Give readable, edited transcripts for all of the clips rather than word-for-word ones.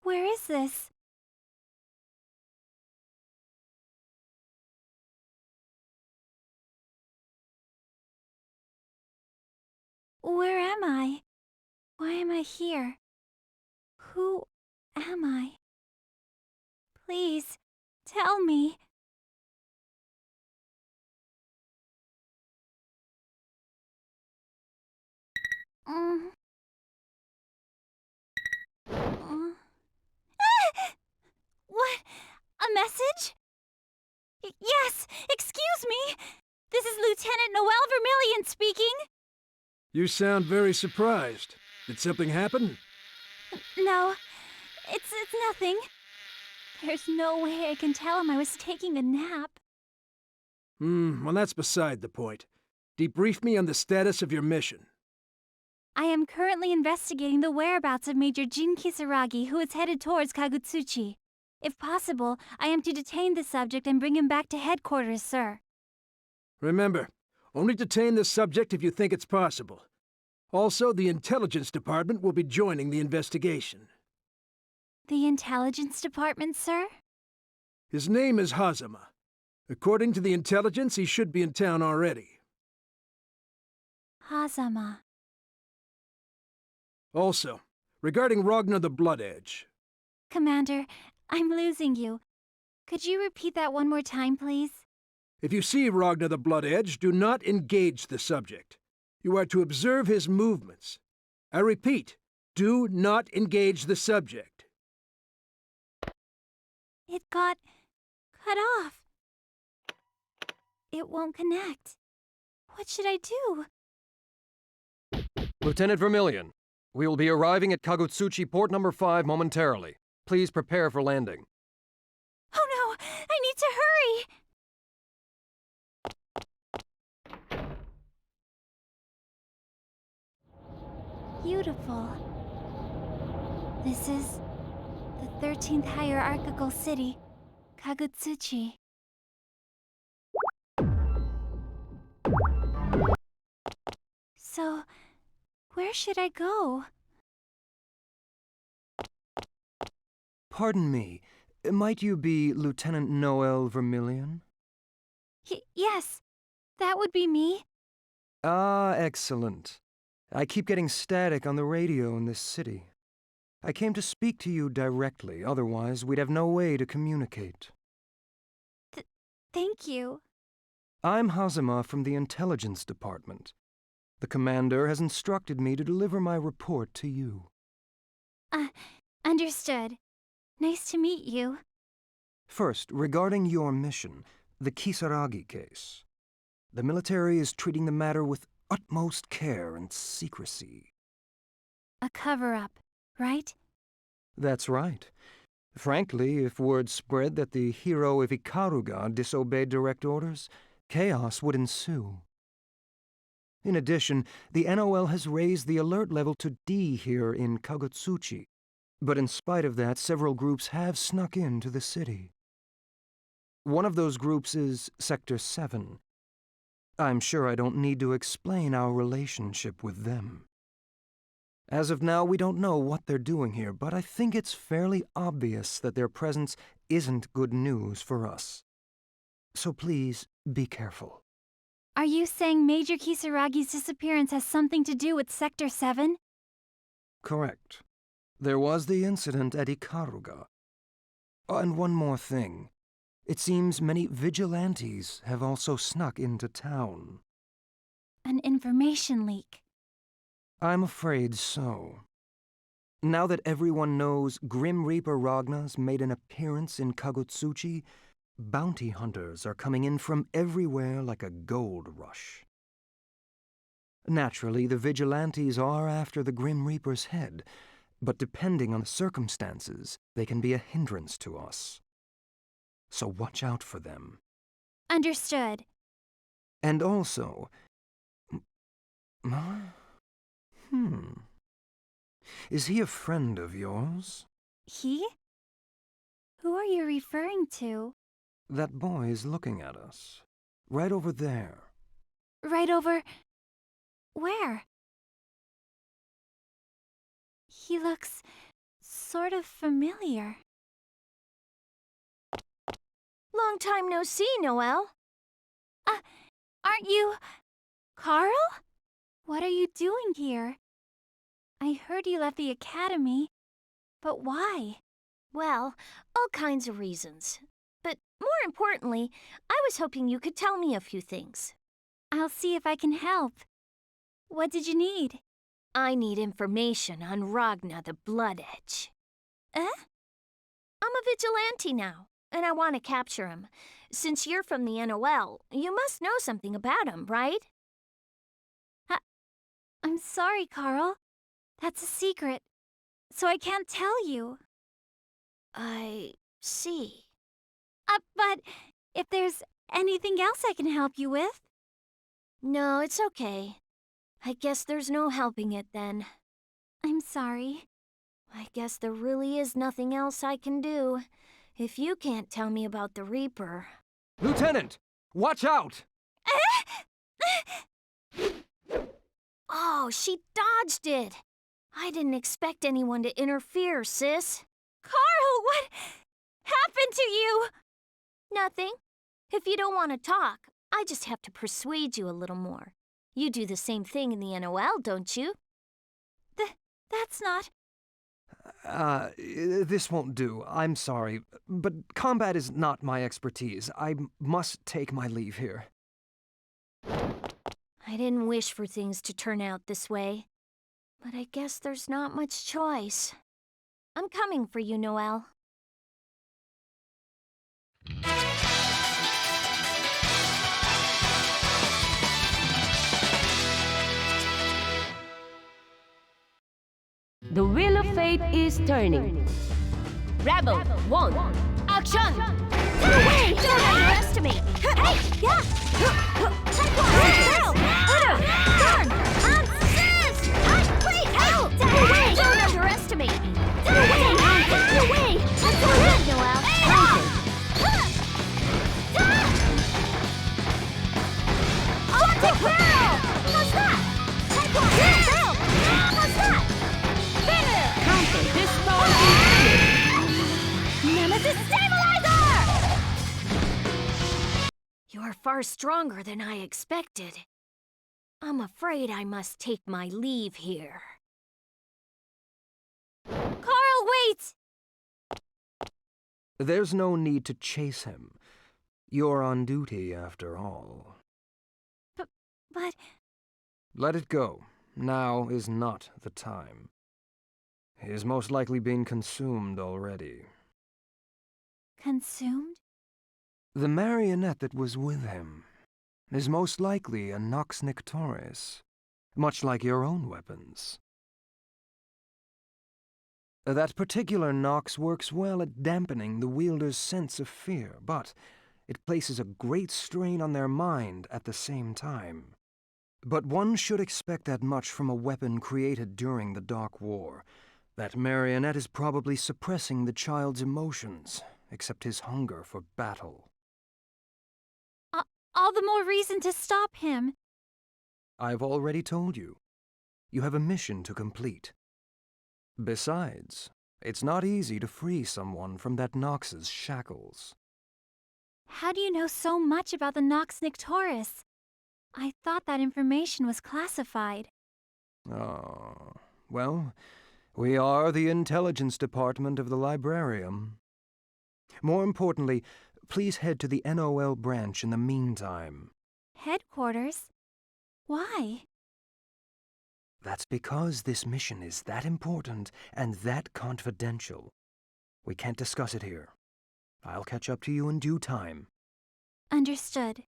Where is this? Where am I? Why am I here? Who am I? Please, tell me. Mm. What? A message? Yes! Excuse me! This is Lieutenant Noel Vermillion speaking! You sound very surprised. Did something happen? No, it's nothing. There's no way I can tell him I was taking a nap. Well, that's beside the point. Debrief me on the status of your mission. I am currently investigating the whereabouts of Major Jin Kisaragi, who is headed towards Kagutsuchi. If possible, I am to detain the subject and bring him back to headquarters, sir. Remember, only detain the subject if you think it's possible. Also, the Intelligence Department will be joining the investigation. The Intelligence Department, sir? His name is Hazama. According to the intelligence, he should be in town already. Hazama. Also, regarding Ragnar the Blood Edge. Commander, I'm losing you. Could you repeat that one more time, please? If you see Ragnar the Blood Edge, do not engage the subject. You are to observe his movements. I repeat, do not engage the subject. It got cut off. It won't connect. What should I do? Lieutenant Vermillion, we will be arriving at Kagutsuchi Port Number 5 momentarily. Please prepare for landing. Oh no! I need to hurry! Beautiful. This is the 13th hierarchical city, Kagutsuchi. So, where should I go? Pardon me, might you be Lieutenant Noel Vermillion? Yes, that would be me. Ah, excellent. I keep getting static on the radio in this city. I came to speak to you directly, otherwise we'd have no way to communicate. Thank you. I'm Hazama from the Intelligence Department. The commander has instructed me to deliver my report to you. Understood. Nice to meet you. First, regarding your mission, the Kisaragi case. The military is treating the matter with utmost care and secrecy. A cover-up, right? That's right. Frankly, if word spread that the hero of Ikaruga disobeyed direct orders, chaos would ensue. In addition, the NOL has raised the alert level to D here in Kagutsuchi, but in spite of that, several groups have snuck into the city. One of those groups is Sector 7. I'm sure I don't need to explain our relationship with them. As of now, we don't know what they're doing here, but I think it's fairly obvious that their presence isn't good news for us. So please, be careful. Are you saying Major Kisaragi's disappearance has something to do with Sector 7? Correct. There was the incident at Ikaruga. And one more thing. It seems many vigilantes have also snuck into town. An information leak. I'm afraid so. Now that everyone knows Grim Reaper Ragnar's made an appearance in Kagutsuchi, bounty hunters are coming in from everywhere like a gold rush. Naturally, the vigilantes are after the Grim Reaper's head, but depending on the circumstances, they can be a hindrance to us. So watch out for them. Understood. And also... Is he a friend of yours? He? Who are you referring to? That boy is looking at us. Right over there. Right over... where? He looks sort of familiar. Long time no see, Noel. Aren't you... Carl? What are you doing here? I heard you left the academy, but why? Well, all kinds of reasons. But more importantly, I was hoping you could tell me a few things. I'll see if I can help. What did you need? I need information on Ragnar the Blood Edge. I'm a vigilante now, and I want to capture him. Since you're from the NOL, you must know something about him, right? I'm sorry, Carl. That's a secret, so I can't tell you. I see. But if there's anything else I can help you with... No, it's okay. I guess there's no helping it then. I'm sorry. I guess there really is nothing else I can do. If you can't tell me about the Reaper... Lieutenant! Watch out! Oh, she dodged it! I didn't expect anyone to interfere, sis. Carl, what happened to you? Nothing. If you don't want to talk, I just have to persuade you a little more. You do the same thing in the NOL, don't you? That's not... This won't do. I'm sorry. But combat is not my expertise. I must take my leave here. I didn't wish for things to turn out this way. But I guess there's not much choice. I'm coming for you, Noel. The wheel of fate is turning. Rebel 1, action! Away! Don't underestimate! Hey! Yeah! Take one! Turn! Assist! Wait! Away! Don't underestimate! Away! Away! That's so good, Noel! Oh, take barrel! How's that? Take one! Barrel! How's that? Counter Distortion Finish. Nemesis Stabilizer! You're far stronger than I expected. I'm afraid I must take my leave here. Carl, wait! There's no need to chase him. You're on duty, after all. But... Let it go. Now is not the time. He is most likely being consumed already. Consumed? The marionette that was with him is most likely a Nox Nictoris, much like your own weapons. That particular Nox works well at dampening the wielder's sense of fear, but it places a great strain on their mind at the same time. But one should expect that much from a weapon created during the Dark War. That marionette is probably suppressing the child's emotions, except his hunger for battle. All the more reason to stop him. I've already told you. You have a mission to complete. Besides, it's not easy to free someone from that Nox's shackles. How do you know so much about the Nox Nictoris? I thought that information was classified. Oh, well, we are the intelligence department of the librarium. More importantly, please head to the NOL branch in the meantime. Headquarters? Why? That's because this mission is that important and that confidential. We can't discuss it here. I'll catch up to you in due time. Understood.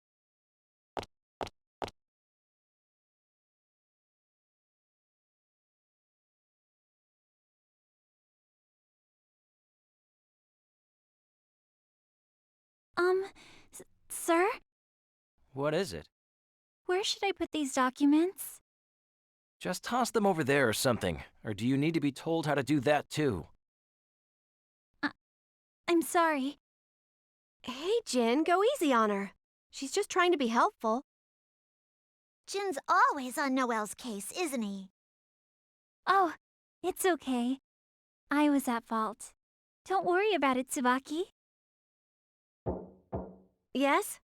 Sir? What is it? Where should I put these documents? Just toss them over there or something. Or do you need to be told how to do that too? I'm sorry. Hey, Jin, go easy on her. She's just trying to be helpful. Jin's always on Noel's case, isn't he? Oh, it's okay. I was at fault. Don't worry about it, Tsubaki. Yes?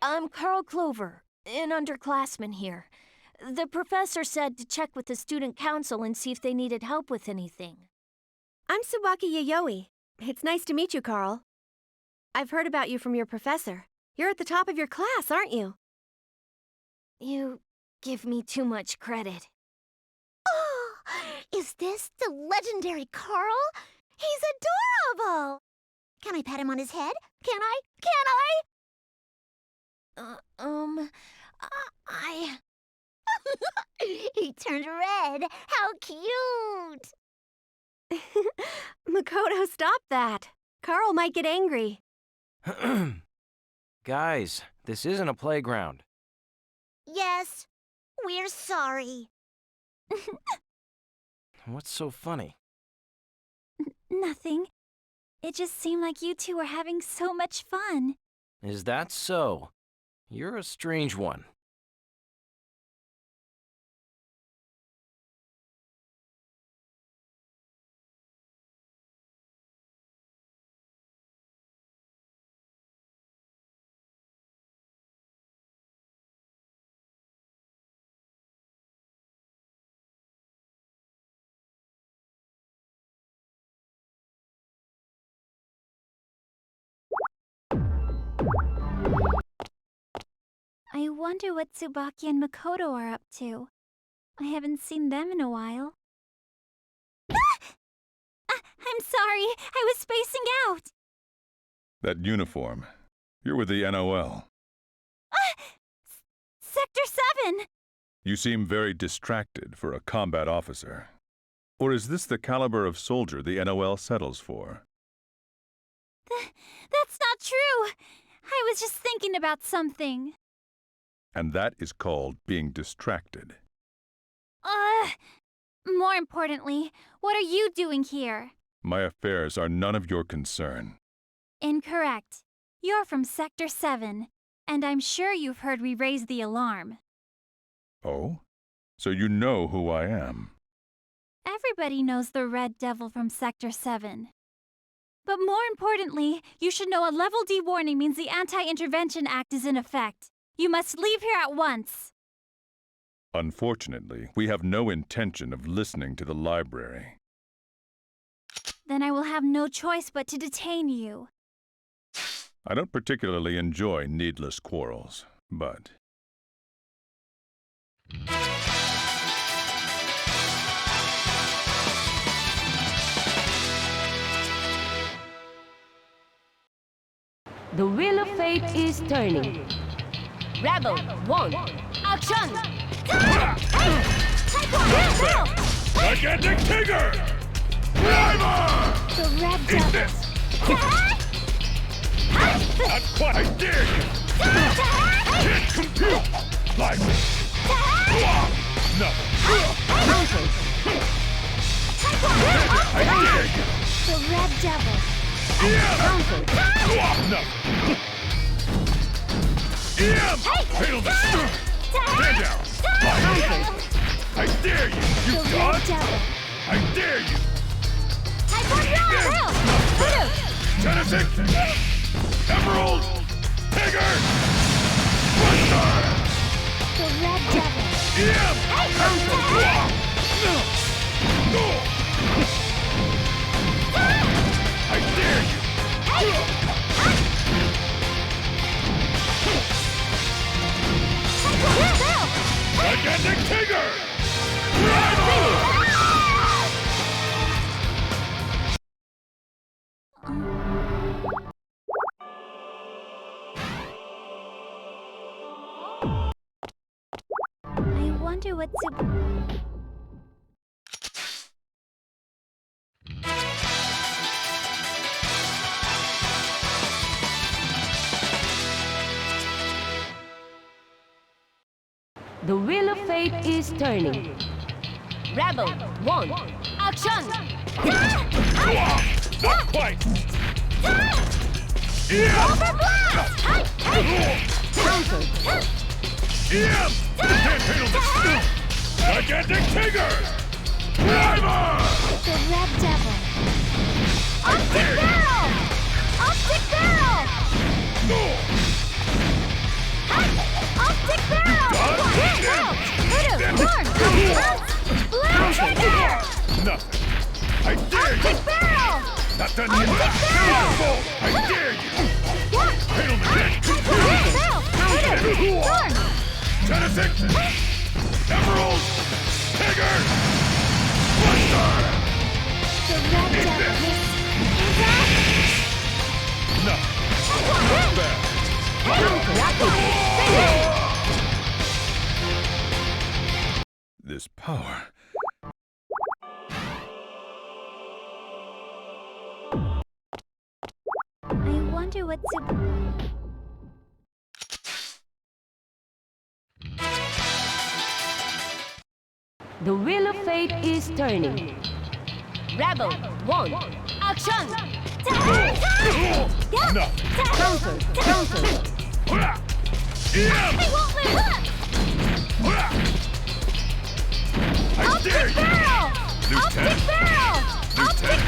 I'm Carl Clover, an underclassman here. The professor said to check with the student council and see if they needed help with anything. I'm Tsubaki Yayoi. It's nice to meet you, Carl. I've heard about you from your professor. You're at the top of your class, aren't you? You give me too much credit. Oh, is this the legendary Carl? He's adorable! Can I pat him on his head? Can I? He turned red. How cute! Makoto, stop that. Carl might get angry. Guys, this isn't a playground. Yes, we're sorry. What's so funny? Nothing. It just seemed like you two were having so much fun. Is that so? You're a strange one. I wonder what Tsubaki and Makoto are up to. I haven't seen them in a while. I'm sorry, I was spacing out. That uniform. You're with the NOL. Sector 7! You seem very distracted for a combat officer. Or is this the caliber of soldier the NOL settles for? That's not true. I was just thinking about something. And that is called being distracted. More importantly, what are you doing here? My affairs are none of your concern. Incorrect. You're from Sector 7, and I'm sure you've heard we raised the alarm. Oh? So you know who I am? Everybody knows the Red Devil from Sector 7. But more importantly, you should know a Level D warning means the Anti-Intervention Act is in effect. You must leave here at once. Unfortunately, we have no intention of listening to the library. Then I will have no choice but to detain you. I don't particularly enjoy needless quarrels, but... The wheel of fate is turning. Rebel 1, action! Gigantic Tiger! Driver! The Red Eat Devil. this! Not quite! I dare you! Can't compute! Lively! Nothing! I dare you! The Red Devil. Nothing! Fatal this! Stand down! I dare you! You The Red dodge! Devil. I dare you! Taekwondo! Genesis! Emerald! Tiger! Buster! The Red Devil. I dare you! Gigantic Tiger! I wonder what The wheel of fate is turning. Rebel 1, action! Not quite! Counter! You can't handle this! Gigantic Tiger! Driver! The Red Devil. Optic Barrel! Optic Barrel! Optic Barrel! Blaster! Nothing. I dare you! Optic Barrel! Not done yet! Barrel! I dare you! Hail me! Barrel! 10 to 6! Emerald! Tiger! Buster! The Red Eat Devil. this! No! Not bad! This power... I wonder what The wheel of fate is turning. Rebel 1. Action! No! Counter! Yeah! I dare you! Lieutenant! Lieutenant!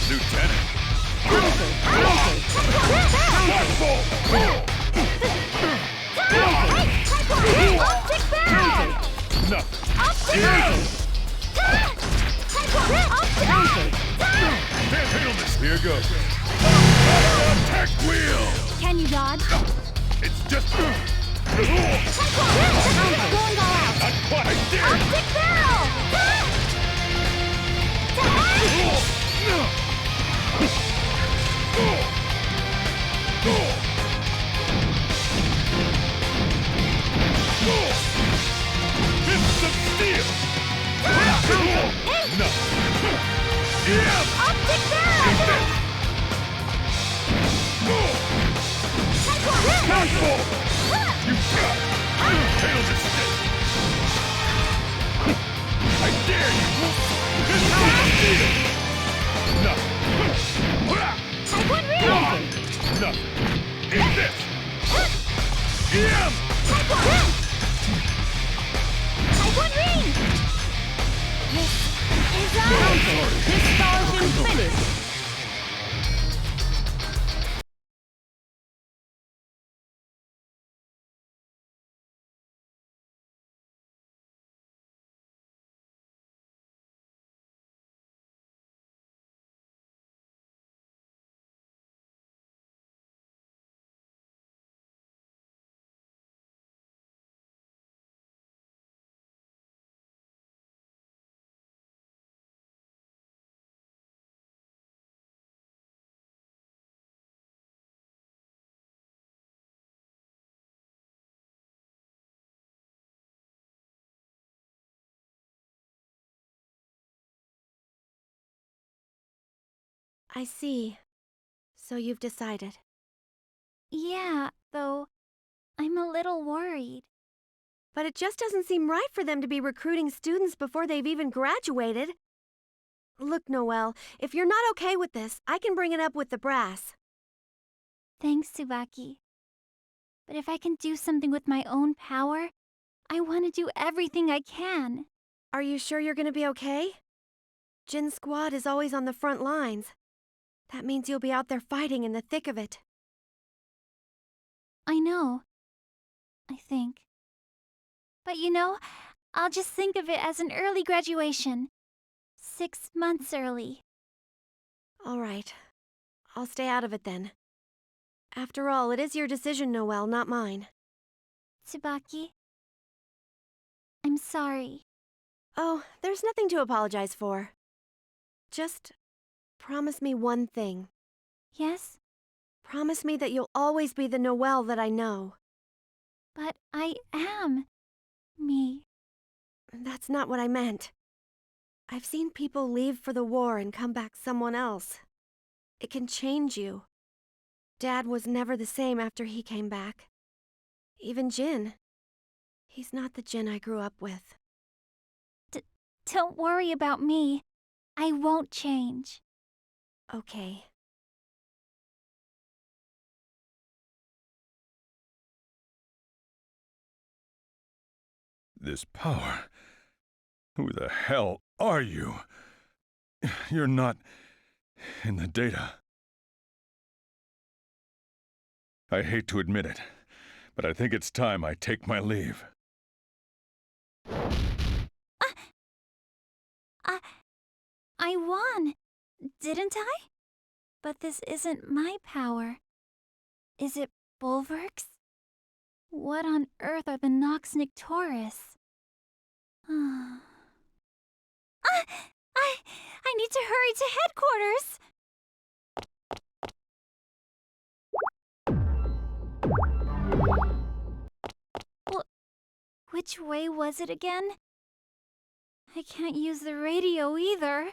Lieutenant! No! Can't handle this! Here goes! Tech wheel! Can you dodge? It's just... Going all out. Not quite! I dare you! Fists of steel! No! Yeah! Careful! You got it! Tail this stick! I dare you! Fists of steel! No! Nothing! Eat this! Yeah! Distortion Finish. I see. So you've decided. Yeah, though I'm a little worried. But it just doesn't seem right for them to be recruiting students before they've even graduated. Look, Noel, if you're not okay with this, I can bring it up with the brass. Thanks, Tsubaki. But if I can do something with my own power, I want to do everything I can. Are you sure you're gonna be okay? Jin's squad is always on the front lines. That means you'll be out there fighting in the thick of it. I know. I think. But you know, I'll just think of it as an early graduation. 6 months early. All right. I'll stay out of it then. After all, it is your decision, Noel, not mine. Tsubaki, I'm sorry. Oh, there's nothing to apologize for. Just promise me one thing. Yes? Promise me that you'll always be the Noel that I know. But I am me. That's not what I meant. I've seen people leave for the war and come back someone else. It can change you. Dad was never the same after he came back. Even Jin. He's not the Jin I grew up with. Don't worry about me. I won't change. Okay. this power? Who the hell are you? You're not in the data. I hate to admit it, but I think it's time I take my leave. I won, didn't I? But this isn't my power. Is it Bulwark's? What on earth are the Nox Nictoris? I need to hurry to headquarters! Which way was it again? I can't use the radio either.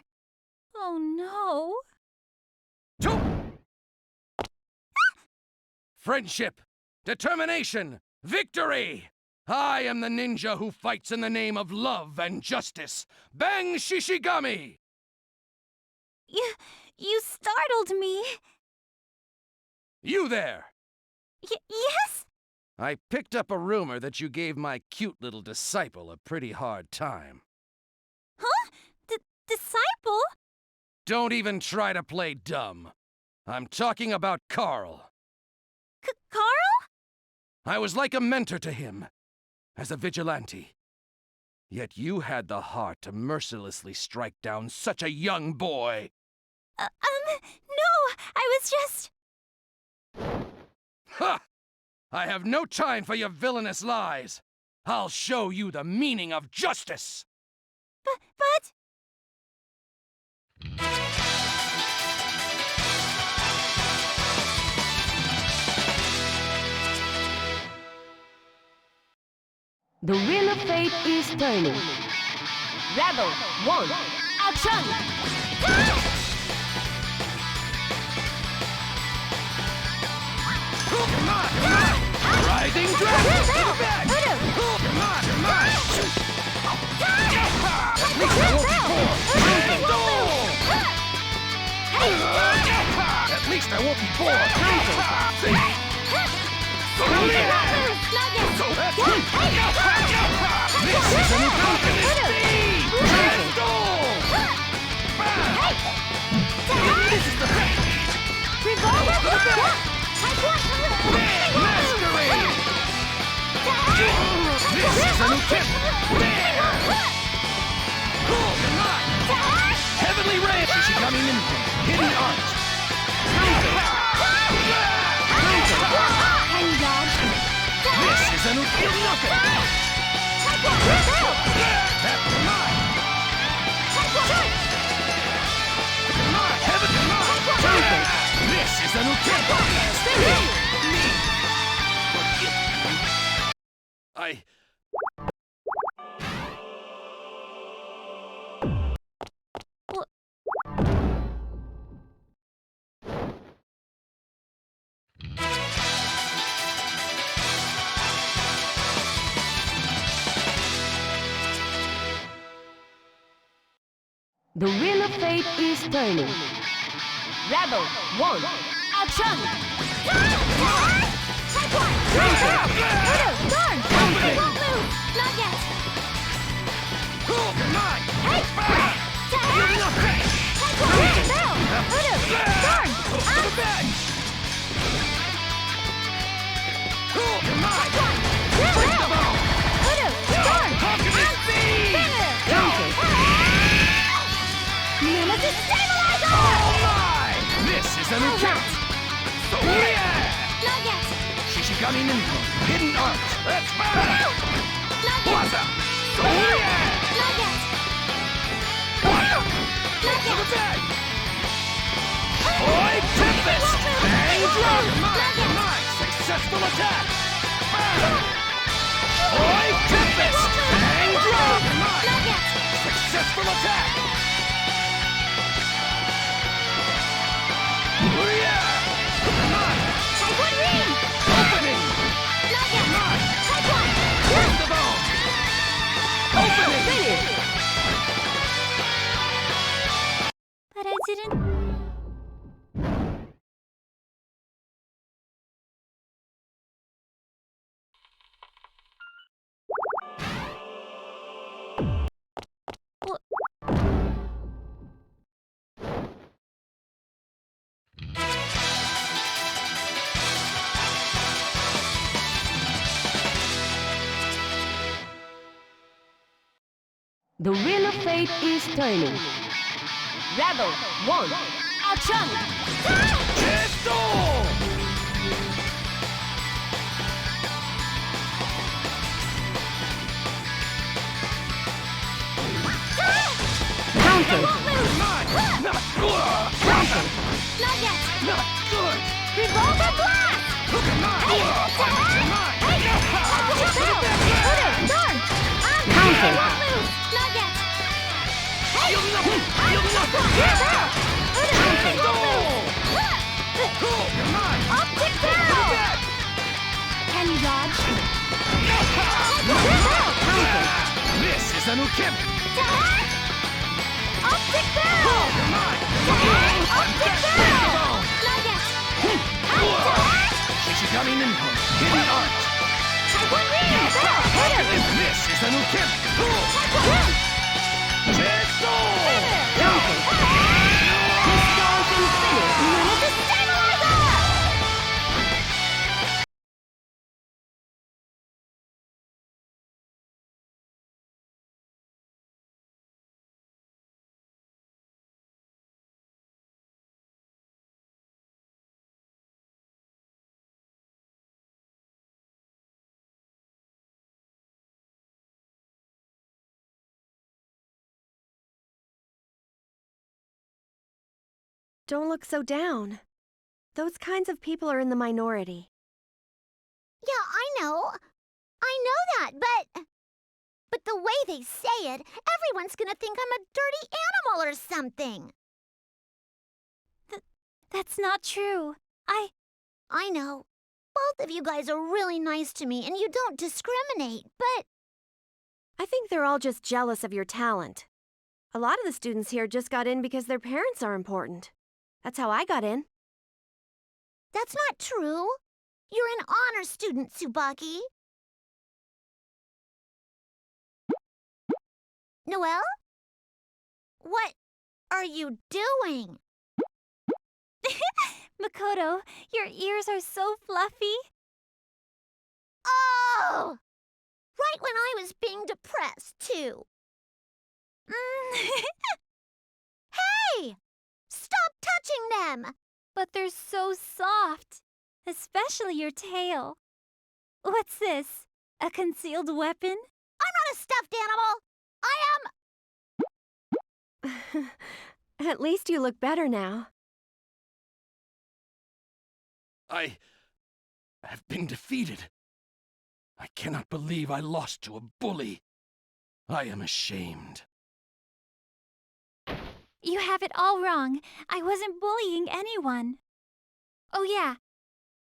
Oh no. Friendship, determination, victory! I am the ninja who fights in the name of love and justice. Bang Shishigami! You startled me. You there! Yes? I picked up a rumor that you gave my cute little disciple a pretty hard time. Huh? Disciple? Don't even try to play dumb. I'm talking about Carl. Carl? I was like a mentor to him, as a vigilante. Yet you had the heart to mercilessly strike down such a young boy. No, I was just... Ha! I have no time for your villainous lies. I'll show you the meaning of justice. But... The wheel of fate is turning. Rebel 1, action! Rising dragon! At least I won't be bored! This is an infinite speed! This is the This is an Heavenly Ray! Shishigami Ninja! Hidden Art! This is an This is an The wheel of fate is turning. Rebel 1, action! This is an attempt! Shishigami Ninja, Hidden Art, let's battle! Waza! Oi, Tempest! Bang Drum! Successful attack! Oi, Tempest! Bang Drum! Successful attack! But I didn't... The wheel of fate is turning. Rebel 1. Action! Counter! Counter! Not yet! Not good! Revolver blast! Hey! Darn! Counter! Not yet! Optic barrel! Can you dodge? This is a new camp! Optic barrel! Optic barrel! Not yet! Shishigami Ninpo, hidden art! This is a new camp! Distortion Finish! Don't look so down. Those kinds of people are in the minority. Yeah, I know. I know that, but the way they say it, everyone's gonna think I'm a dirty animal or something. That's not true. I know. Both of you guys are really nice to me and you don't discriminate, but I think they're all just jealous of your talent. A lot of the students here just got in because their parents are important. That's how I got in. that's not true. You're an honor student, Tsubaki. Noel? What are you doing? Makoto, your ears are so fluffy. Oh! Right when I was being depressed, too. Hey! Stop touching them! But they're so soft. Especially your tail. What's this? A concealed weapon? I'm not a stuffed animal! I am... At least you look better now. I have been defeated. I cannot believe I lost to a bully. I am ashamed. You have it all wrong. I wasn't bullying anyone. Oh yeah.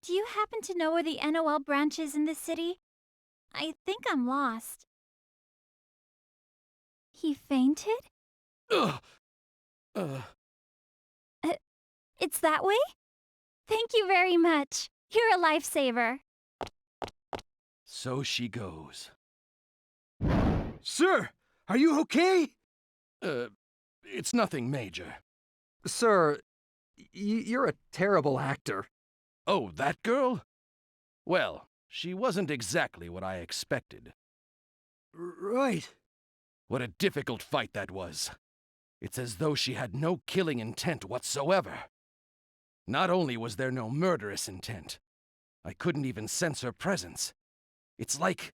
Do you happen to know where the NOL branch is in this city? I think I'm lost. He fainted? Ugh. It's that way? Thank you very much. You're a lifesaver. So she goes. Sir, are you okay? It's nothing major. Sir, you're a terrible actor. Oh, that girl? Well, she wasn't exactly what I expected. Right. What a difficult fight that was. It's as though she had no killing intent whatsoever. Not only was there no murderous intent, I couldn't even sense her presence. It's like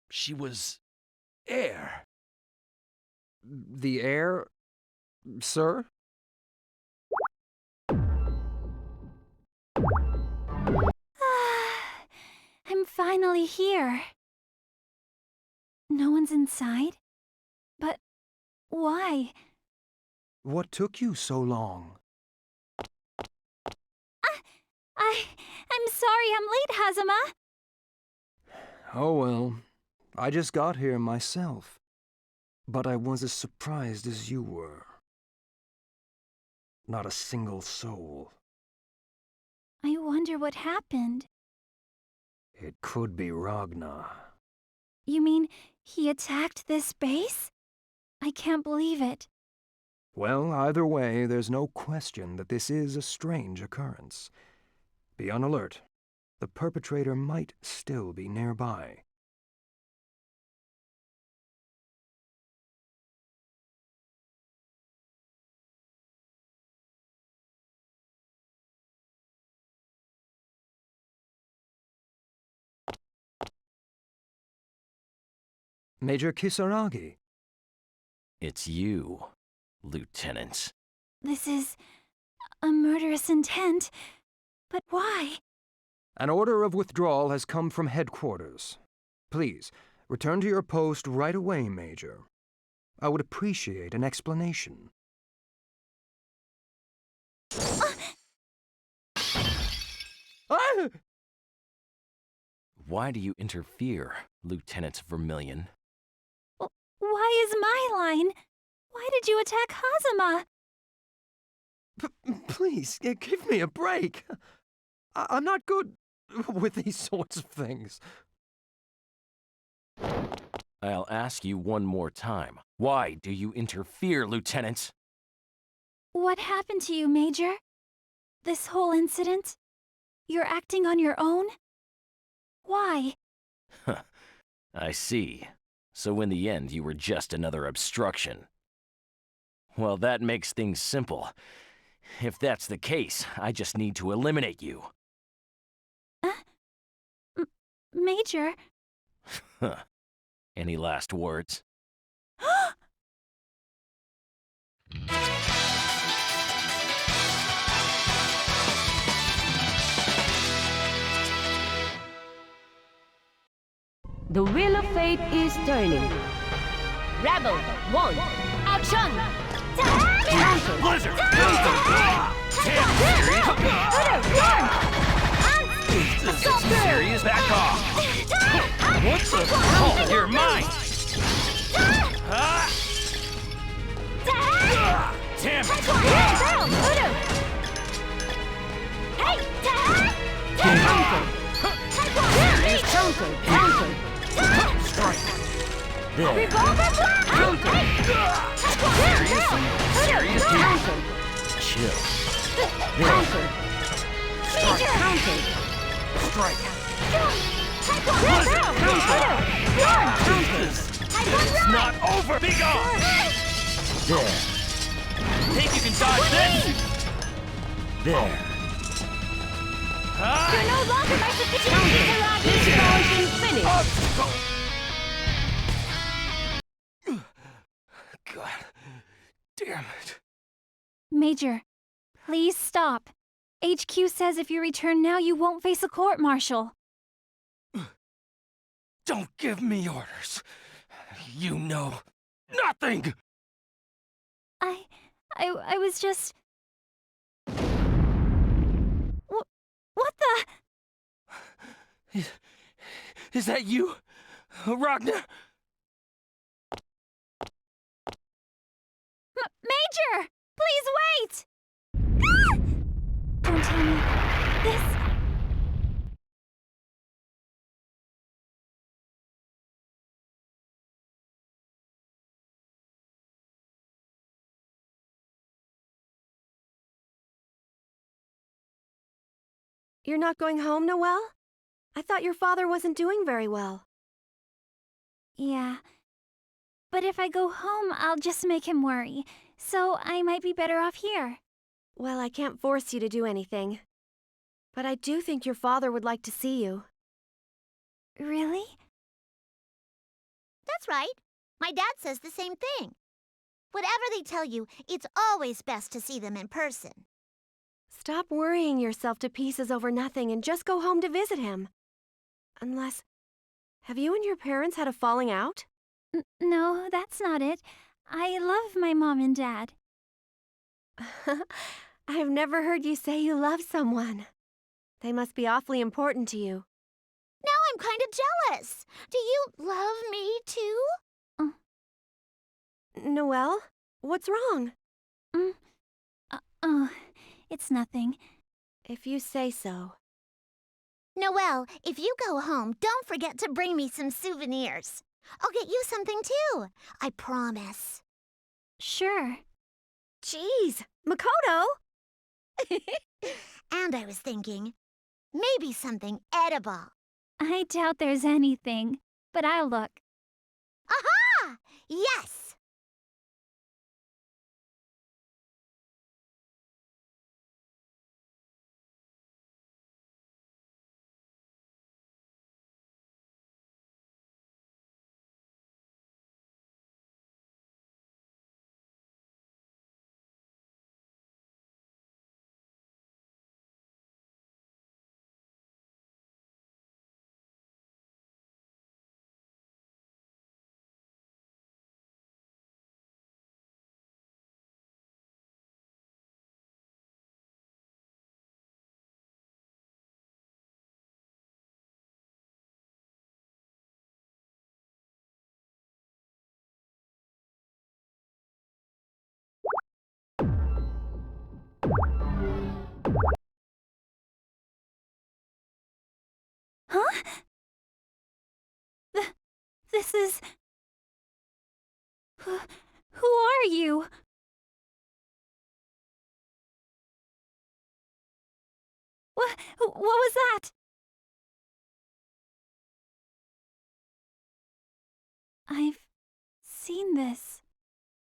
she was air. The air, sir? I'm finally here. No one's inside? But why? What took you so long? I'm sorry I'm late, Hazama. Oh well, I just got here myself. But I was as surprised as you were. Not a single soul. I wonder what happened. It could be Ragna. You mean he attacked this base? I can't believe it. Well, either way, there's no question that this is a strange occurrence. Be on alert. The perpetrator might still be nearby. Major Kisaragi. It's you, Lieutenant. This is a murderous intent. But why? An order of withdrawal has come from headquarters. Please, return to your post right away, Major. I would appreciate an explanation. Why do you interfere, Lieutenant Vermillion? Why is my line? Why did you attack Hazama? Please, give me a break. I'm not good with these sorts of things. I'll ask you one more time. Why do you interfere, Lieutenant? What happened to you, Major? This whole incident? You're acting on your own? Why? I see. So in the end, you were just another obstruction. Well, that makes things simple. If that's the case, I just need to eliminate you. Major? Any last words? The wheel of fate is turning. Rebel 1. Action! Blizzard! This is serious. Back off! What the? Oh, you're mine! Damn it! Counter. Strike! There. Revolver blast! Serious? Counter. Chill. Counter. Counter. Strike! It's not over! Be gone! There. Think you can dodge this? There. You're no longer my sufficient Kisaragi! Distortion Finish! God damn it. Major, please stop. HQ says if you return now, you won't face a court-martial. Don't give me orders. You know nothing! I was just... What the... Is that you, Ragnar? Major! Please wait! Don't tell me this... You're not going home, Noel? I thought your father wasn't doing very well. Yeah. But if I go home, I'll just make him worry. So I might be better off here. Well, I can't force you to do anything. But I do think your father would like to see you. Really? That's right. My dad says the same thing. Whatever they tell you, it's always best to see them in person. Stop worrying yourself to pieces over nothing and just go home to visit him. Unless... Have you and your parents had a falling out? No, that's not it. I love my mom and dad. I've never heard you say you love someone. They must be awfully important to you. Now I'm kind of jealous. Do you love me too? Noel, what's wrong? Oh, it's nothing. If you say so. Noel, if you go home, don't forget to bring me some souvenirs. I'll get you something too. I promise. Sure. Jeez, Makoto! And I was thinking, maybe something edible. I doubt there's anything, but I'll look. Aha! Yes! Huh? This is... Who are you? What was that? I've seen this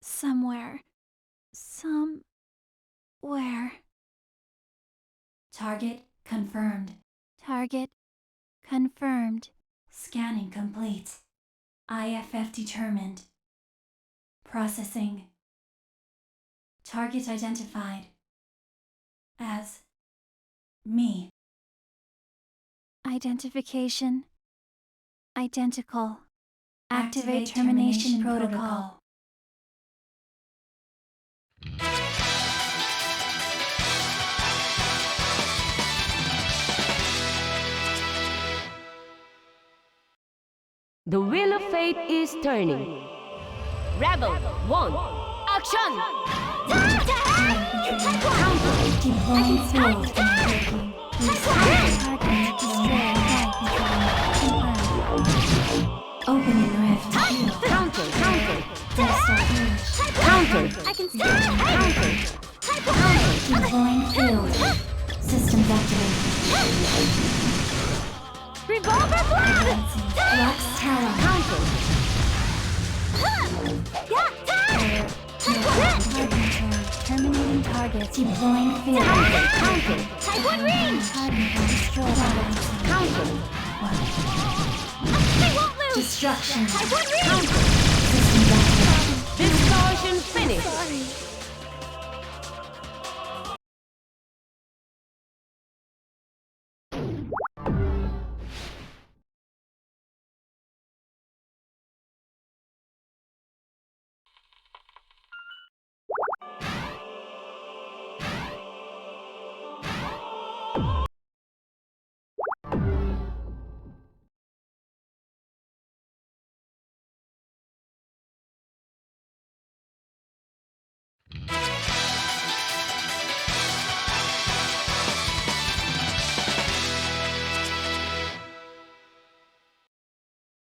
somewhere. Somewhere. Target confirmed. Target confirmed. Scanning complete. IFF determined. Processing. Target identified. As me. Identification. Identical. Activate termination protocol. The wheel of fate is turning. Rebel 1, action! Deploying field. Opening rift. Counter. I can stop. Deploying field. Systems activated. Revolver blood! Lux Tower. Terminating target. Deploying field. Type 1 ring! Target destroyed. They won't lose! Destruction. Type 1 ring! Systems activated. Distortion Finish. Sorry.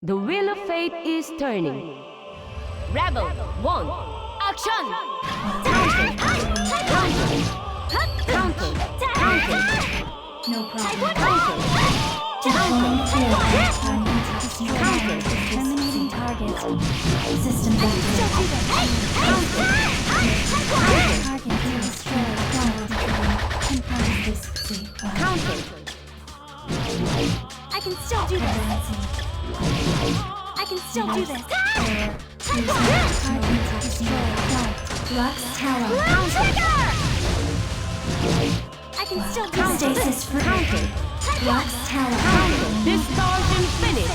The wheel of fate is turning. Rebel 1, action! Counter. No problem. Deploying field. Counter. Terminating target. Systems activated. Target destroyed. Counter. I can still do this. I can still do this. Target destroyed. Lux Tower. I can still do this. Stasis free. Lux Tower. Distortion Finish.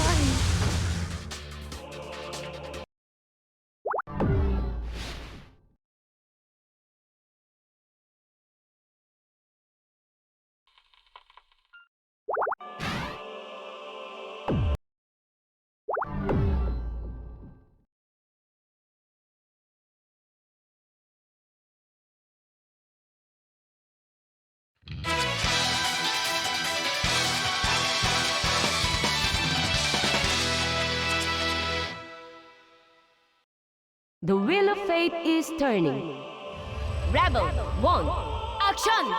The wheel of fate is turning. Rebel 1, action!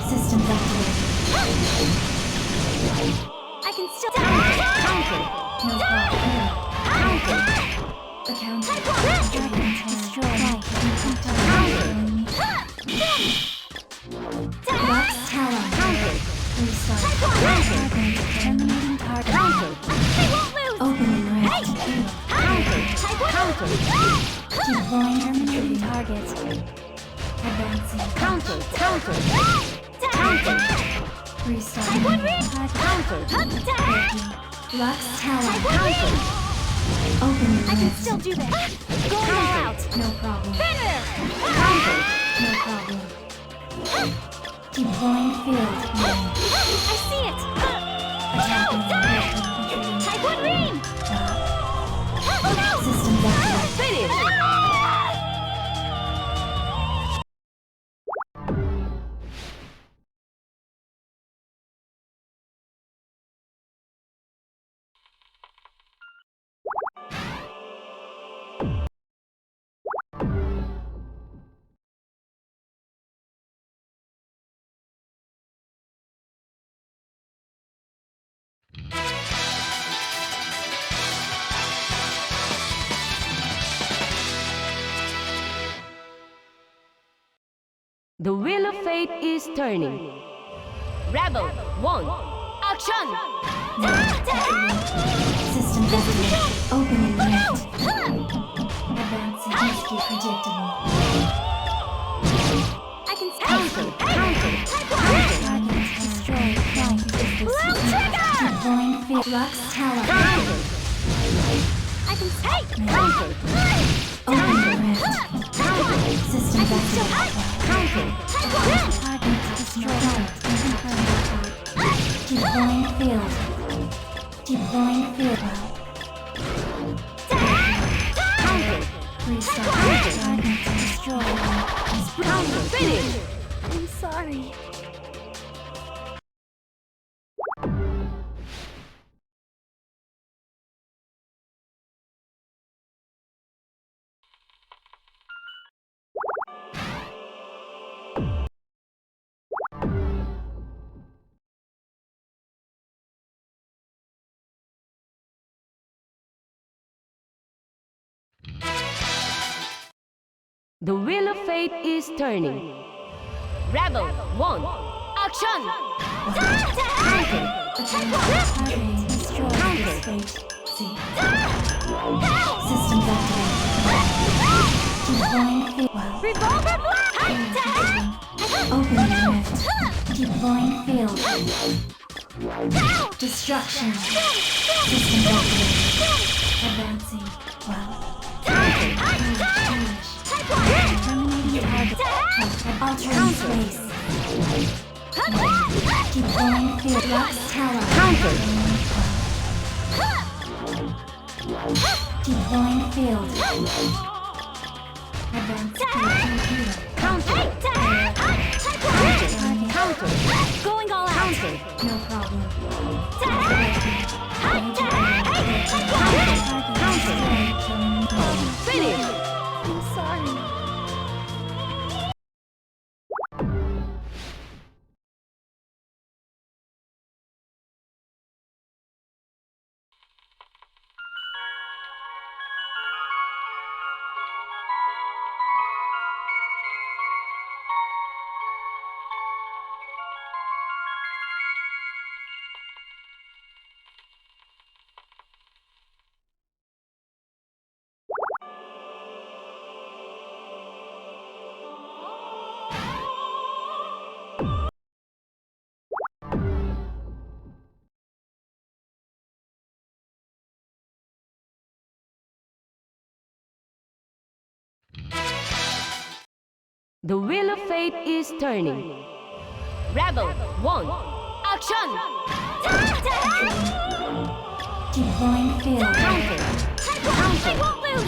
Systems activated. I can still Counter. No problem. Counter. The counter. destroyed. Lux Tower. Counter. Restart. Terminating target. Counter. Opening rift. Counter. Deploying Terminating target. advancing. Counter. Restart. Counter. Lux Tower. I Opening can rift. still do this. Going all out. No problem. Counter. No problem. Deploying field. I see it. Attacking. Type 1 ring. Systems activated. Finish. The wheel of fate is turning. Rebel 1. Action! System activated. Opening rift. Advancing rescue predictable. I can Counter! Targets destroyed. Flight is Blue trigger! deploying field. Lux Tower. Counter! I can take! Counter! Opening rift. System activated. Counter! Targets destroyed. Deploying field. Deploying field. Counter! Restart. Targets destroyed. Counter! Finish! I'm sorry. The wheel of fate is turning. Rebel 1. Action! Counter! Targeting destroyed. Counter. Fate. See. Systems activated. Deploying field. Revolver blast! Opening rift. Deploying field. Destruction. Systems activated. Advancing. Well. Finish. Terminating target. Altering space. Deploying field. Lux Tower. Counter! Deploying field. Advanced computer. Counter! Counter! Going all out! Counter! No problem. Finish! I'm sorry. The wheel of fate is turning. Rebel 1. Action! Deploying field. Counter! I won't lose!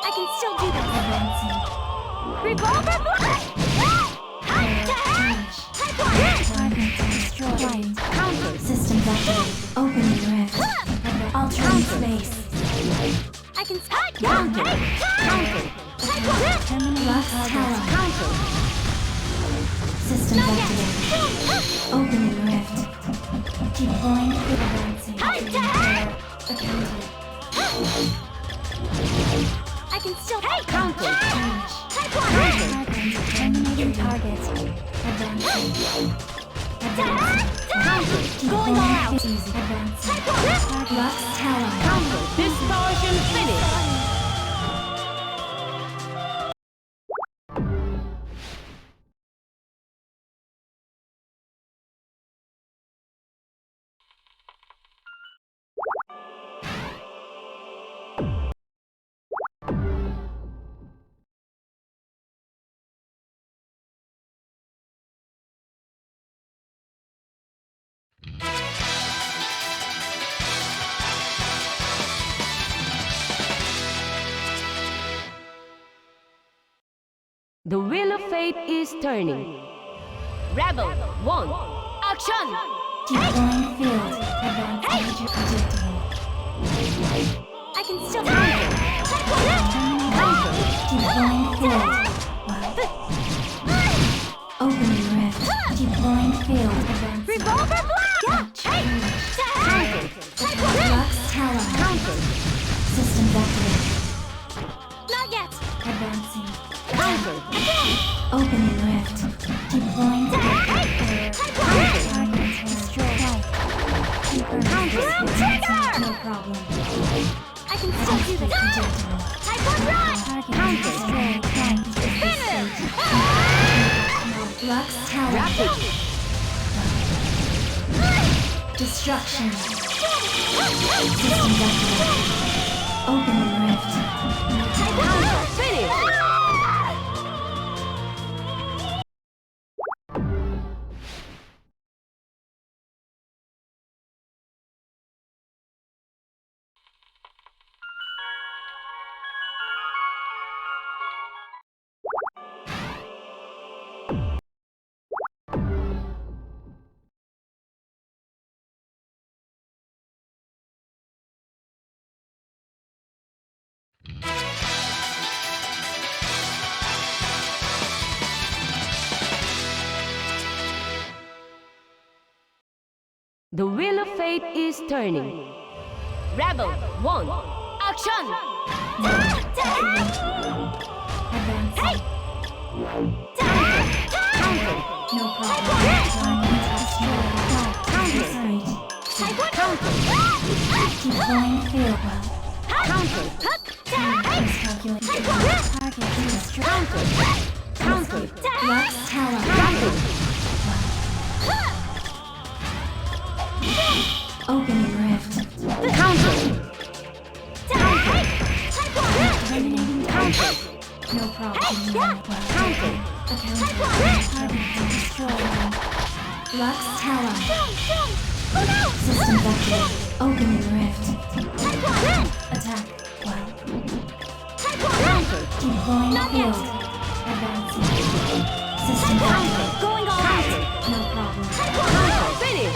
I can still do this. Advancing. Revolver blast! Target destroyed. Counter! Systems activated. Opening rift. Altering space. I can start! Counter! Counter! Terminating target. Counter! Systems activated. Opening rift. Deploying field. Advancing. Accounted. I can still Counter! Terminating target. Advancing. Counter! Going all out! Advancing. Lux Tower. Counter! Distortion Finish! The wheel of fate is turning. Rebel 1. Action! Deploying field. Advancing. Predictable. I can still Deploying field. Opening rift. Deploying field. Advancing. Revolver blast! Lux Tower. Counter! Systems activated. Not yet! Advancing. Counter! Opening rift. Lux Tower. Rapid. Destruction. System activated. Open the rift. Counter. Finish. The wheel of fate is turning. Rebel 1. Action! Advancing. Counter. No problem. Counter. Deploying field well. Counter. Miscalculated. Target destroyed. Counter. Lux Tower. Rapid. Opening rift. Counter. Terminating Counter. no problem. Well. Counter. Target destroyed. Lux Tower. System activated. Opening rift. Attack. Well. Counter. Deploying field. Advancing. System activated. Going all out! No problem. Counter. Finish.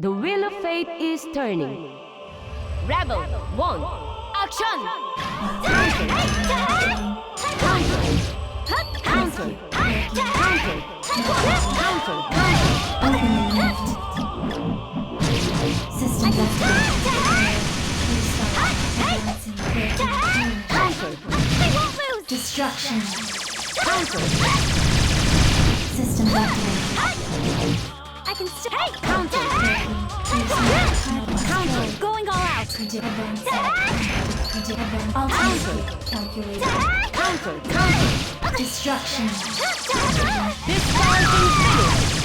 The wheel of fate is turning. Rebel 1. Action! Counter. Counter. Counter. Counter. Opening rift. System activated. Counter. Destruction. Counter. System activated. I can still. Counter. Counter. Going all out! Calculated. Counter. Counter. Destruction. Distortion Finish.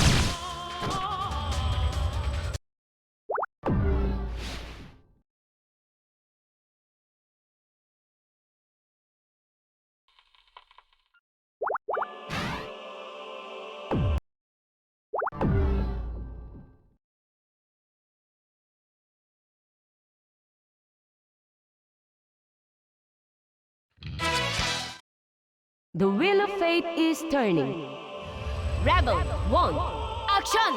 The wheel of fate is turning. Rebel 1. Action!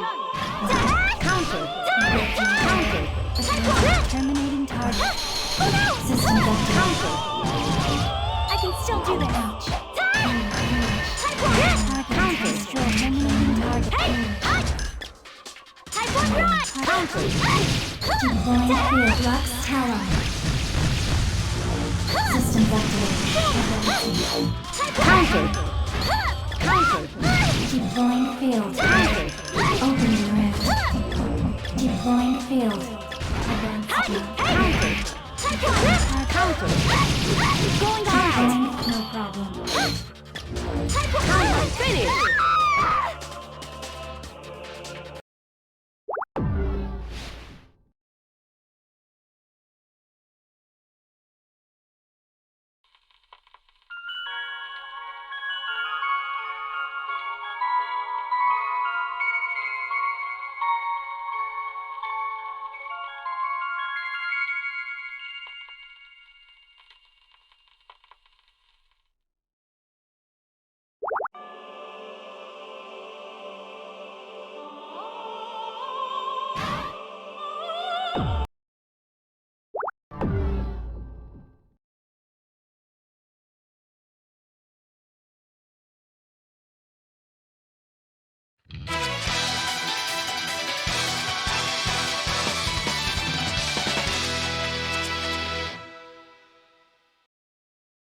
Counter. Counter. Terminating target. System counter. I can still do this! Target destroyed. Terminating target. Counter. Deploying field. Lux Tower. System activated. Counter. Counter. Deploying field. Counter. Opening rift. Deploying field. Advancing. Counter. Going all out! No problem. Counter. Finish.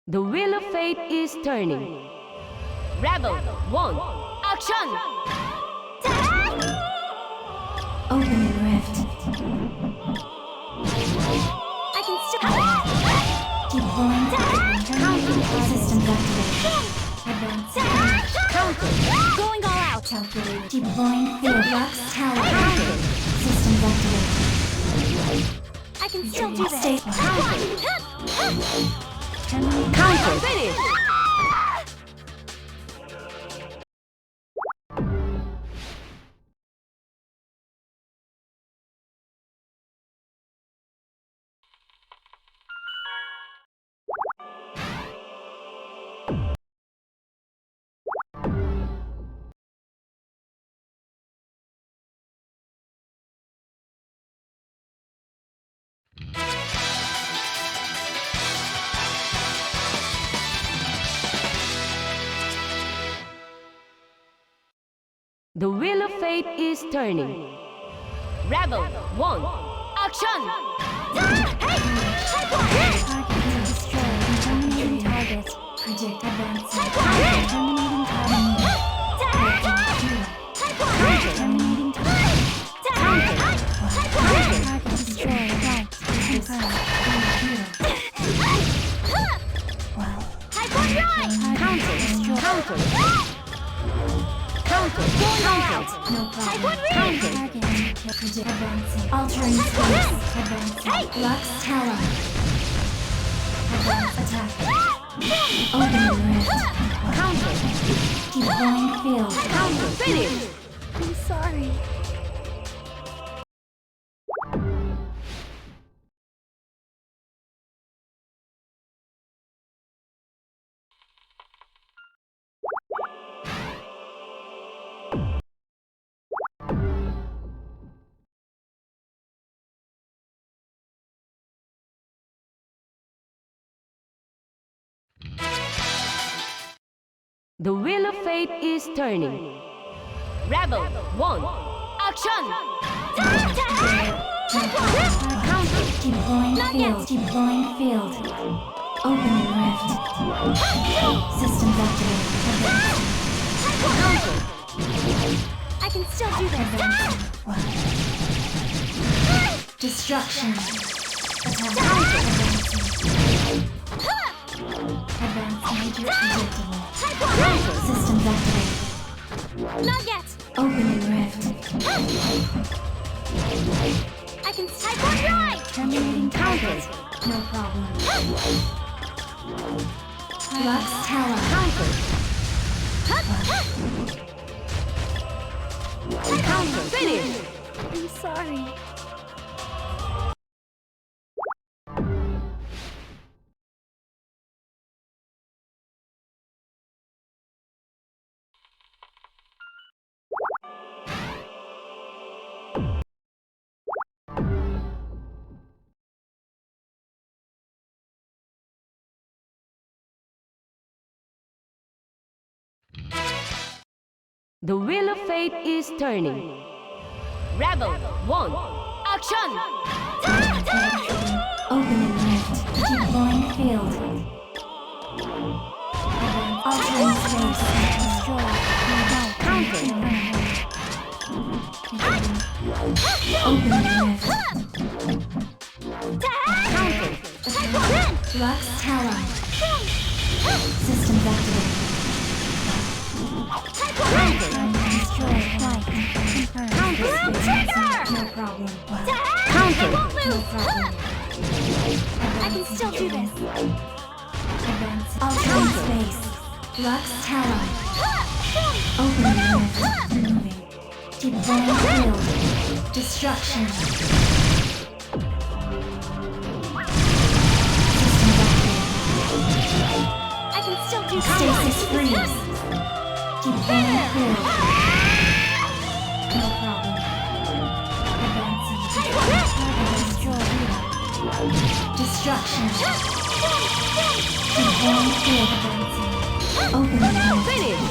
The wheel of fate is turning. Rebel 1, action! Opening rift. I can still. Deploying counter. Systems activated. Advancing. Counter! Going all out. Calculated. Deploying field lux tower. Counter. Systems activated. I can still do this. Stay. Counter finish! The wheel of fate is turning. Rebel 1, action! Terminating target. Predict advancing. Terminating target. Terminating target. Target destroyed. Right. Confirmed. Well. Counter! Counter! Counter! Counter! No problem. Counter. Target. Predict advancing. Altering space. Advancing. Lux Tower. Advance attack. Opening rift. Counter! Deploying field. Counter finish! I'm sorry. The wheel of fate is turning. Rebel 1, action! Counter. Deploying field. Deploying field. Opening rift. Systems activated. Counter! I can still do this. Destruction. Attack. Advance major predictable. Systems activated. Not yet. Opening rift. I can type one right. Terminating target. No problem. Lux Tower. Counter finish! I'm sorry. The wheel of fate is turning. Rebel 1, action! Opening rift. Deploying field. Altering space. Destroy. Counter! Opening rift. Counter! Lux Tower. Systems activated. Destroy. Right. Confirmed. No problem. Counter! Won't No move. problem. I can still do this. Advance. Altering space. Lux Tower. Opening rift. Moving. Deploying field. Destruction. Systems activated. I can still do this. Stasis freeze. Deploying field. No problem. Advancing. Destroy. Destruction. Deploying field advancing. Opening rift. Finish!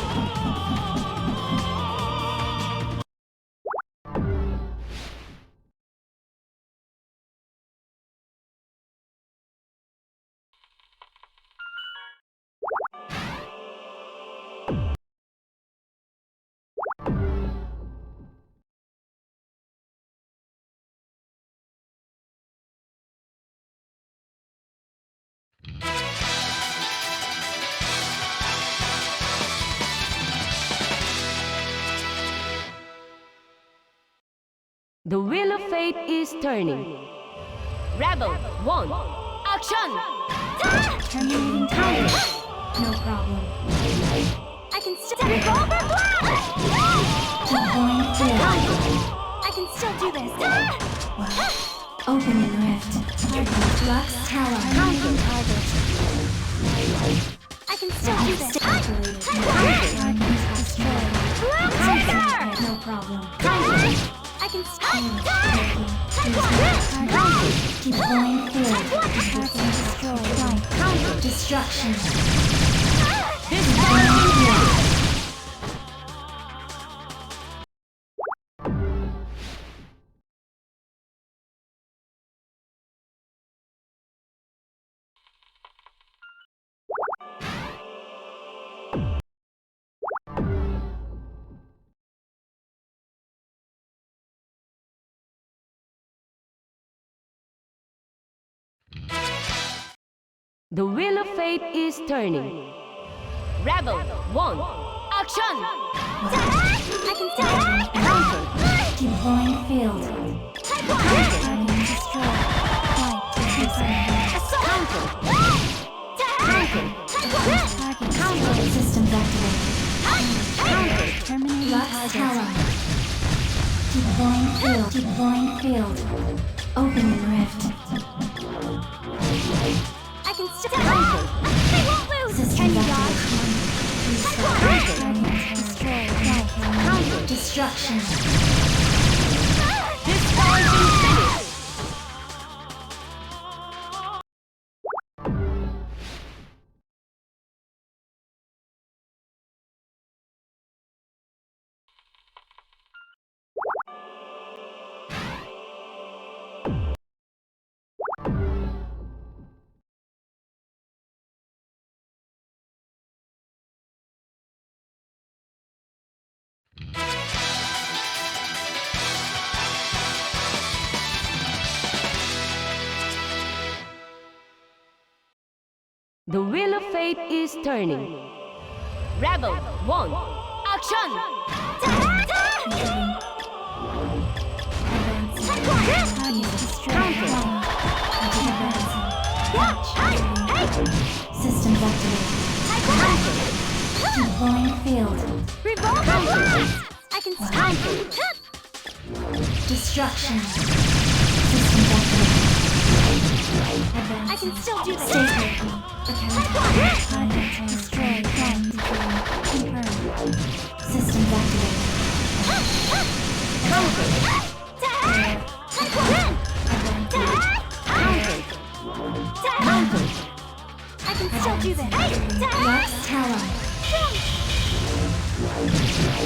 The wheel of fate is turning. Rebel 1. Action! Terminating target. No problem. I can still revolver blast! Deploying field. I can still do this. Well, opening rift. Target. Flux tower. Counting target. I can still do this. Target destroyed. Blaster! No problem. I can still Deploying field. Target destroyed. Right. Destruction. The wheel of fate is turning. Rebel 1. Action! I can still counter. Deploying field. Target destroyed. Right. Counter. Target destroyed. Systems activated. Terminating Flux tower. Deploying field. Deploying field. Opening rift. I can still counter. They won't lose. Systems Counter. destroyed. Right. Destruction. Distortion Finish! The wheel of fate is turning. Rebel 1. Action! Systems activated. Deploying field. Revolver blast! I can counter. Destruction. Systems activated. I can still do this. Stay destroyed. Confirmed. Systems activated. I can still do this. Flux tower.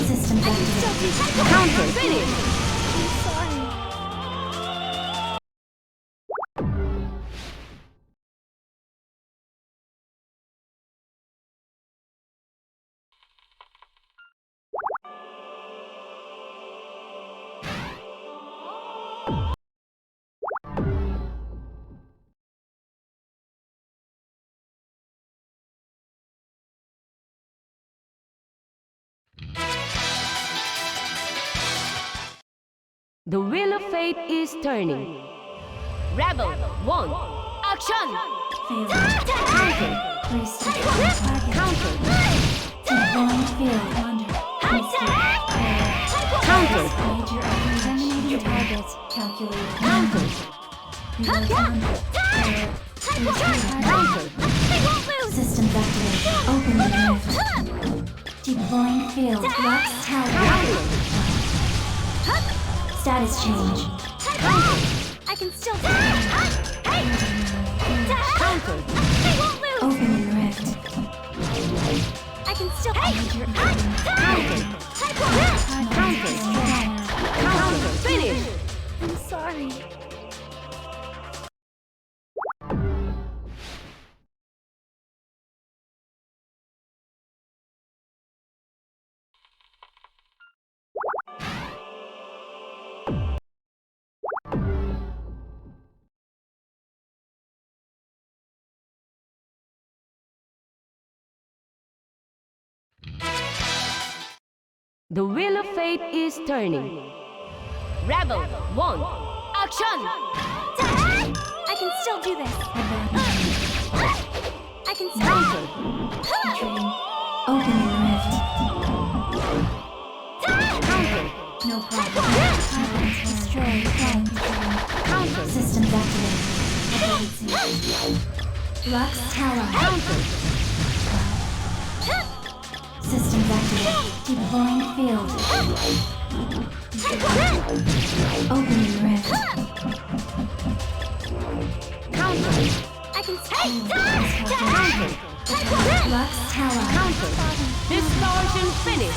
Systems activated. Counter Finish! I'm sorry. The wheel of fate is turning. Rebel 1. Action! Failure. Counter! Reset. Target. Counter! Deploying field. Under. Counter! Major terminating target. Calculated. Counter! Counter! Systems activated. Opening rift. Deploying field. Flux tower. Status change. I can still do it. Counter! They won't lose. Opening rift. I can still Major Counter! Finish! I'm sorry. The wheel of fate is turning. Rebel 1. Action! I can still do this. I can still. Counter. Entering. Opening rift. Counter. No problem. Destroy. Flank. Counter. Systems activated. Advancing. Lux Tower. Counter. Systems activated. Deploying field. Opening rift. Counter. I can still. Counter. Lux Tower. Counter. Distortion Finish.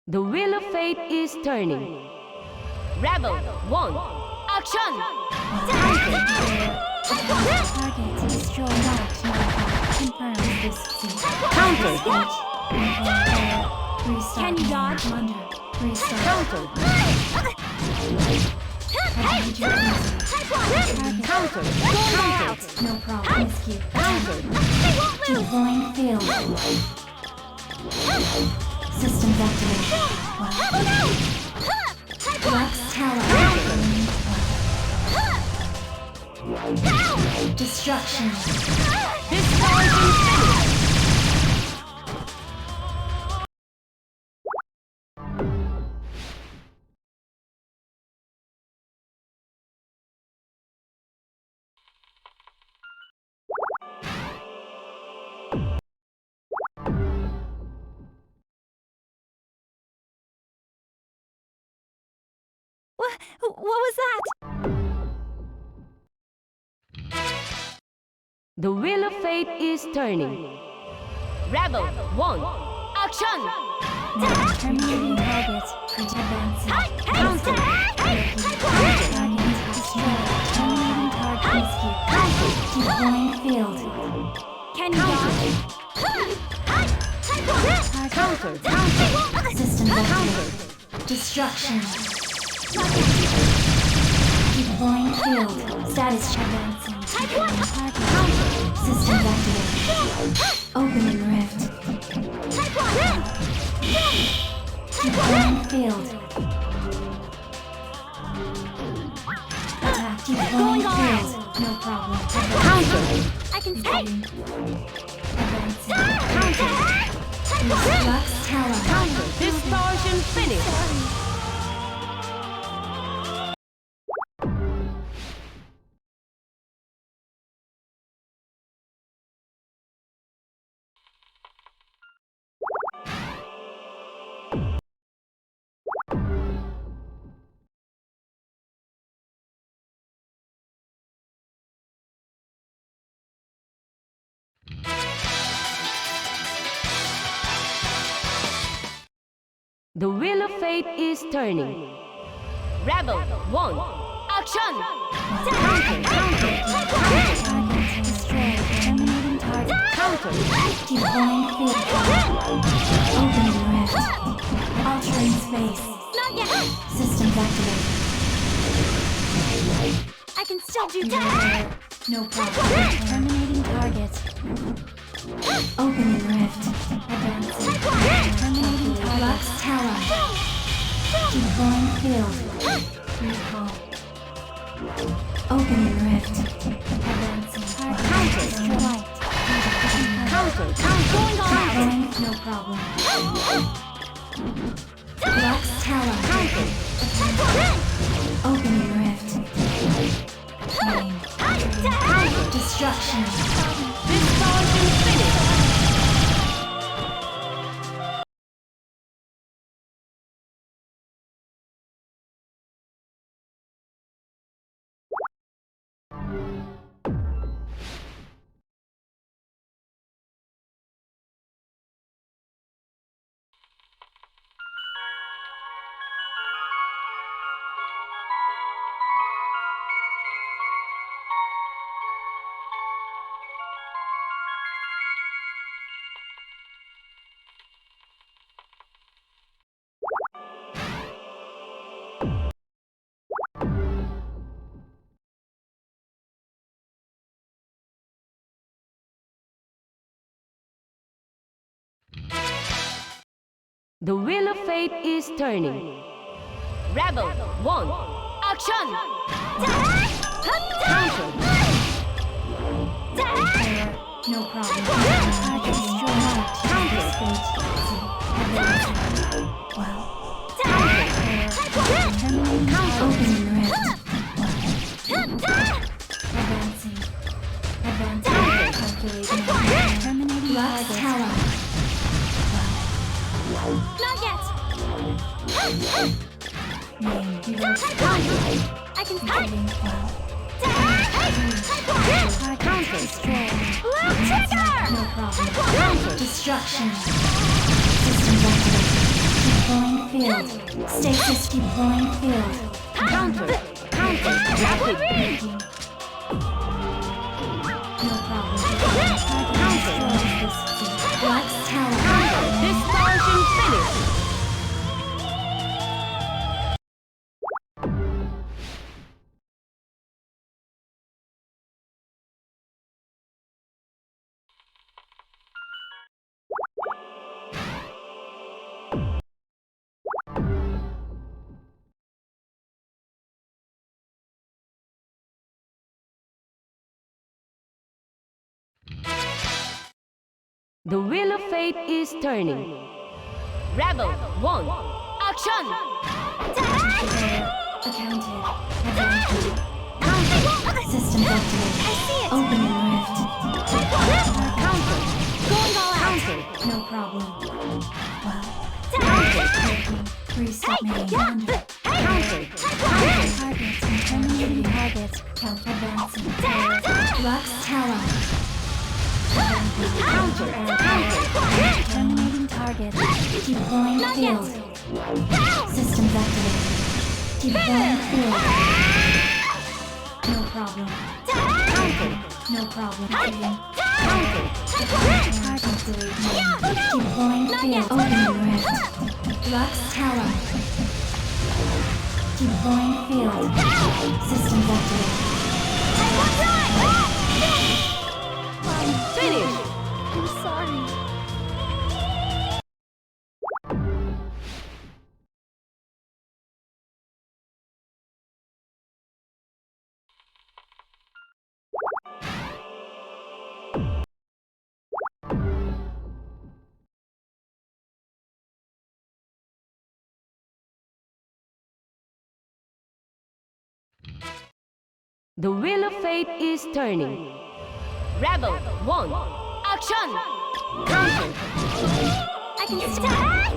The wheel of fate is turning. Rebel 1. Action! Target destroy locked. Confirm this seat. Counter. Restart. Can you dodge? Wonder. Restart. Counter. Counter. Counter. No problem. Rescue. Counter. Deploying field. Systems activated. Lux Tower. Destruction. Distortion Finish. What was that? The wheel of fate is turning. Rebel 1. Action! Terminating target. Advancing. Counter. Destroy. Terminating target. Rescue. Deploying field. Can you dodge? Counter. Systems activated. Destruction. Deploying field. Status check. Advancing. Systems activated. Opening rift. Deploying field. Attack. Deploying field. No problem. Counter. I can stay. Advancing. Lux Tower. Counter. Distortion Finish. The wheel of fate is turning. Rebel 1. Action! Counter. Destroy. Terminating target. Counter. Deploying field. Opening rift. Altering space. Not yet. Systems activated. I can still do that. No problem. Terminating target. Opening rift. Advancing. Terminating target. Lux Tower. Deploying field. Recall. Opening rift. Advancing. Counter. Destroy. Counter. Deploying. No problem. Lux Tower. Opening rift. Main. Destruction. Distortion Finish. The wheel of fate is turning. Rebel 1. Action! Counter. No problem. I can destroy well. Opening rift. Advancing. Calculating. Terminating target. Not yet! I can fight. Counter. Destroy. Blue trigger! No problem. Counter. Destruction. Systems activated. Deploying field. Stasis deploying field. Counter. Rapid. No problem. Counter. Black Tower. Distortion Finish. The wheel of fate is turning. Rebel 1. Action! Accounted. Advanced. Systems activated. Opening rift. Counter. Going all out! No problem. Well. Counter. Reset main boundary. Counter. Targets and terminating targets. Count advancing. Lux Talon. Counter. Terminating target. Deploying field. Systems activated. Deploying field. No problem. No problem. Counter. Target deleted. Deploying field. Opening rift. Lux Talon. Deploying field. Systems activated. Finish. I'm sorry. The wheel of fate is turning. Rebel 1. Action! Counter. I can stop!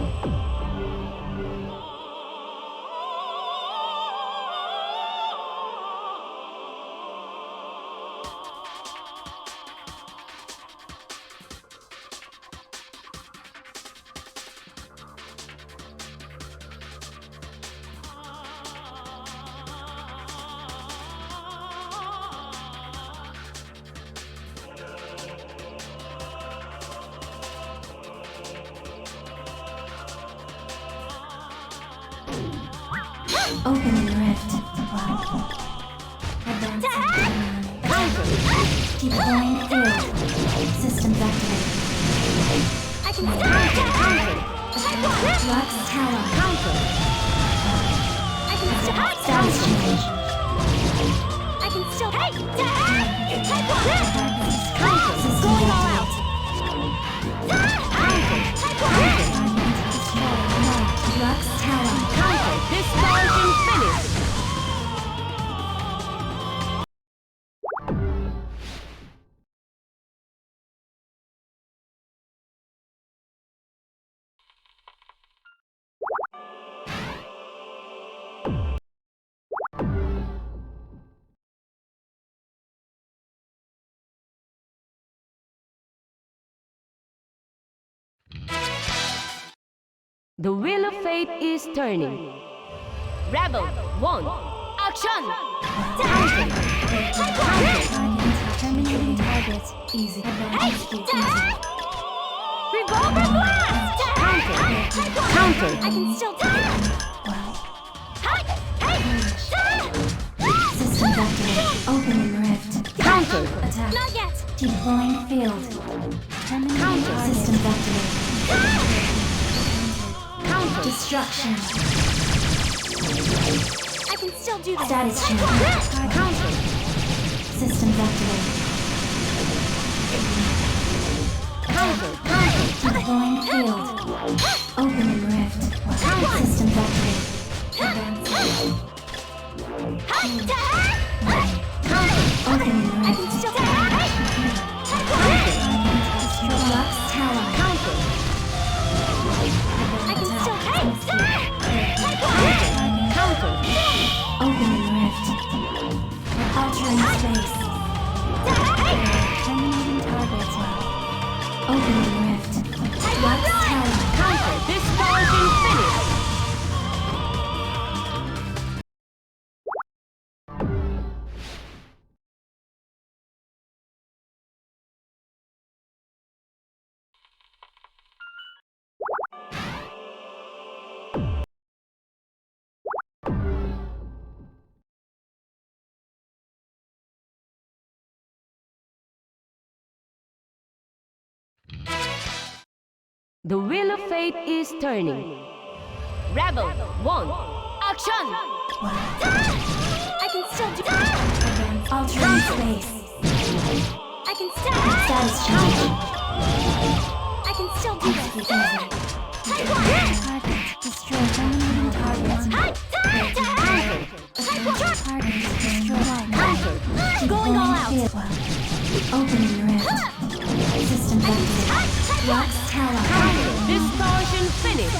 Opening rift. Wow. Advancing. Counter. Deploying field. Systems activated. I can Lux Talon. Counter. I can stop! Status change. I can still... Hey! Counter. Going all out! Lux Talon. Counter. Distortion Finish. The wheel of fate is turning. Rebel 1. Action! Terminating targets. Easy. Advanced. Easy. Revolver blast! Counter. I can still do it! Well. Hey! Systems activated. Opening rift. Counter. Attack. Not yet! Deploying field. Terminating systems activated. Destruction. I can still do this. Status change. Counter. Systems activated. Counter. Deploying field. Opening rift. Systems activated. Advancing. Opening I can rift. still Flux tower. Counter. I can still Counter. Opening rift. Altering space. Terminating targets. Opening rift. Flux tower. Counter. Distortion Finish. The wheel of fate is turning. Rebel 1. Action! I can still do Altering space. I can still Status change. I can still do this. Target. Destroy terminating targets. Target. Destroy. Going all out. Opening rift. Systems activated. Flux tower. Distortion Finish.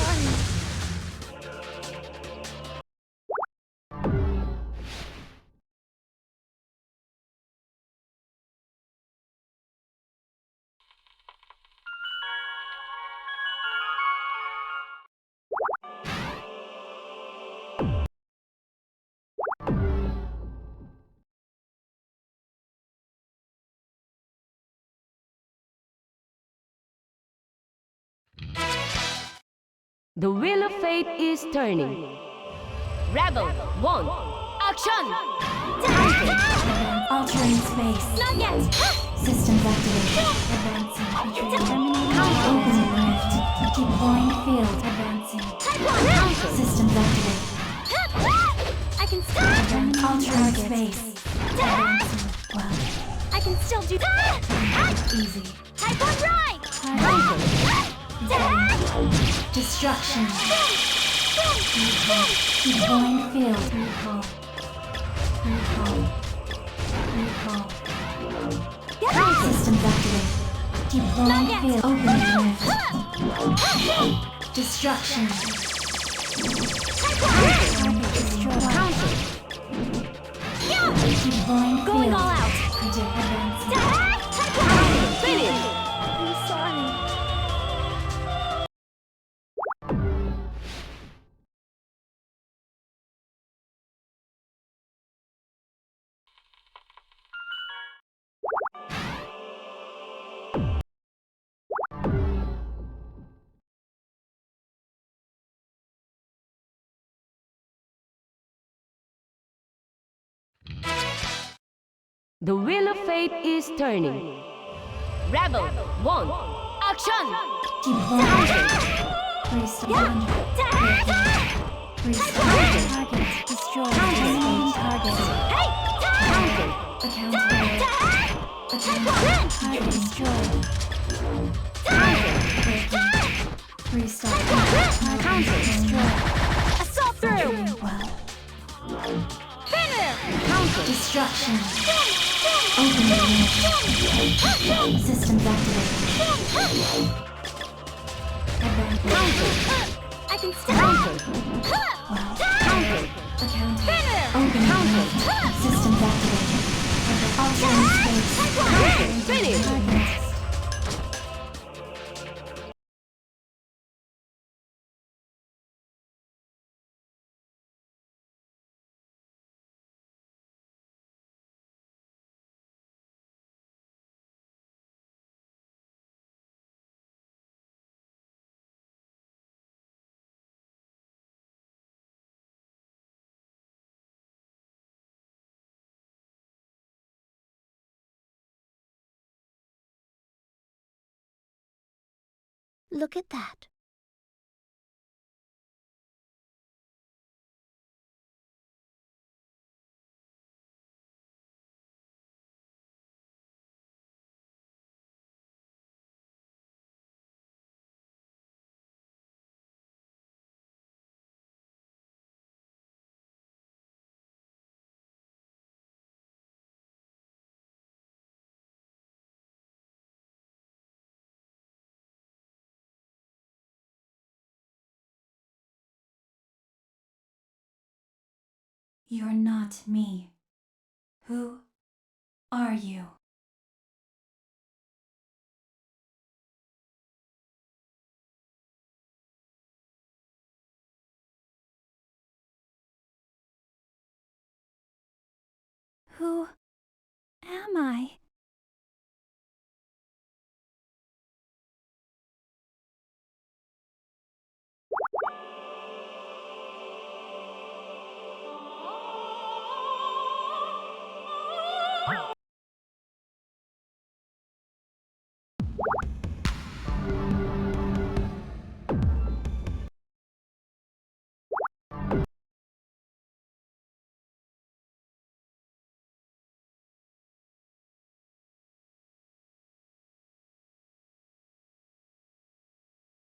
The wheel of fate is turning. Rebel 1. Action! Altering space. Not yet. Systems activated. Advancing. Terminating. Opening rift. Deploying field. Advancing. Systems activated. I can still Altering space. Advancing. Well, I can still do easy. Type 1 right. Destruction. Deploying field. Recall. Systems activated. Deploying field. Opening rift. Destruction. Deploying Going field. all out. Predict advancing. Finish! I'm sorry. The wheel of fate is turning. Rebel 1. Action! Deploying. Restore. Restore. Target. Destroy. Terminating target. Account failed. Target destroyed. Breaking. Restart. Target destroyed. Assault through. Well. Finish. Destruction. Opening rift. Systems activated. I can still Well. Account. Opening rift. Systems activated. Altering space. Finish! Targets. Look at that. You're not me. Who are you? Who am I?